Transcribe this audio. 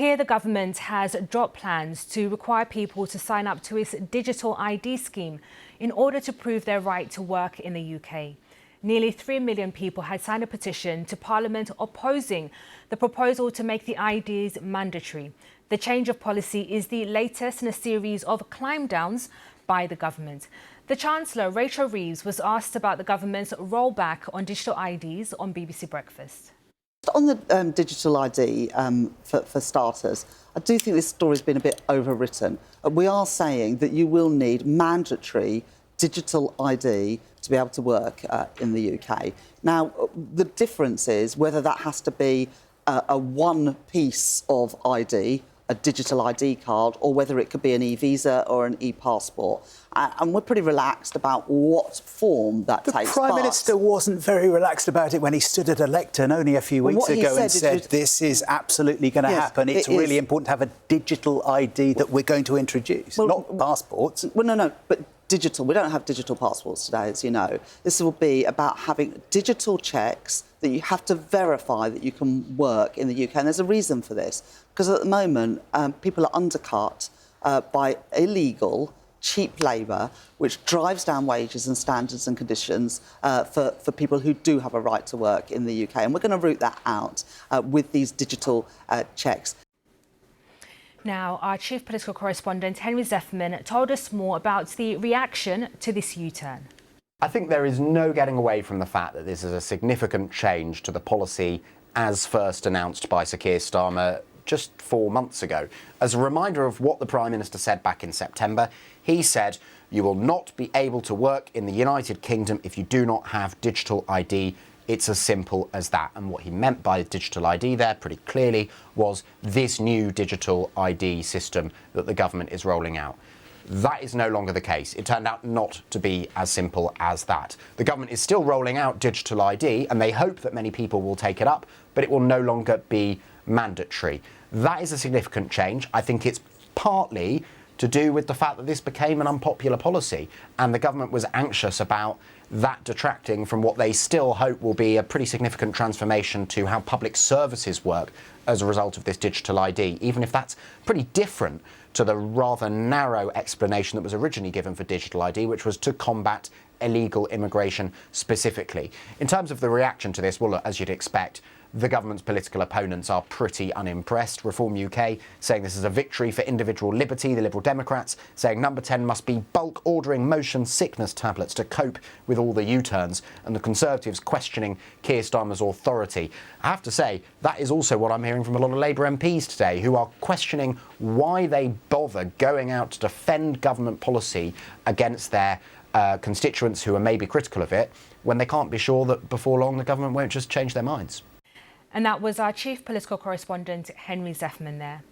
Here, the government has dropped plans to require people to sign up to its digital ID scheme in order to prove their right to work in the UK. Nearly 3 million people had signed a petition to Parliament opposing the proposal to make the IDs mandatory. The change of policy is the latest in a series of climbdowns by the government. The Chancellor, Rachel Reeves, was asked about the government's rollback on digital IDs on BBC Breakfast. On the digital ID, for starters, I do think this story's been a bit overwritten. We are saying that you will need mandatory digital ID to be able to work in the UK. Now, the difference is whether that has to be a one piece of ID, a digital ID card, or whether it could be an e-visa or an e-passport. And we're pretty relaxed about what form that takes. The Prime Minister wasn't very relaxed about it when he stood at a lectern only a few weeks ago and said this is absolutely going to happen. It's really important to have a digital ID that we're going to introduce, not passports. Well, no, but digital. We don't have digital passports today, as you know. This will be about having digital checks that you have to verify that you can work in the UK. And there's a reason for this, because at the moment, people are undercut by illegal, cheap labour, which drives down wages and standards and conditions for people who do have a right to work in the UK. And we're going to root that out with these digital checks. Now, our chief political correspondent, Henry Zeffman, told us more about the reaction to this U-turn. I think there is no getting away from the fact that this is a significant change to the policy as first announced by Sir Keir Starmer just 4 months ago. As a reminder of what the Prime Minister said back in September, he said, "You will not be able to work in the United Kingdom if you do not have digital ID. It's as simple as that." And what he meant by digital ID there pretty clearly was this new digital ID system that the government is rolling out. That is no longer the case. It turned out not to be as simple as that. The government is still rolling out digital ID and they hope that many people will take it up, but it will no longer be mandatory. That is a significant change. I think it's partly to do with the fact that this became an unpopular policy and the government was anxious about that detracting from what they still hope will be a pretty significant transformation to how public services work as a result of this digital ID, even if that's pretty different to the rather narrow explanation that was originally given for digital ID, which was to combat illegal immigration specifically. In terms of the reaction to this, well, look, as you'd expect, the government's political opponents are pretty unimpressed. Reform UK saying this is a victory for individual liberty. The Liberal Democrats saying number 10 must be bulk ordering motion sickness tablets to cope with all the U-turns. And the Conservatives questioning Keir Starmer's authority. I have to say, that is also what I'm hearing from a lot of Labour MPs today, who are questioning why they bother going out to defend government policy against their constituents who are maybe critical of it, when they can't be sure that before long the government won't just change their minds. And that was our chief political correspondent, Henry Zeffman there.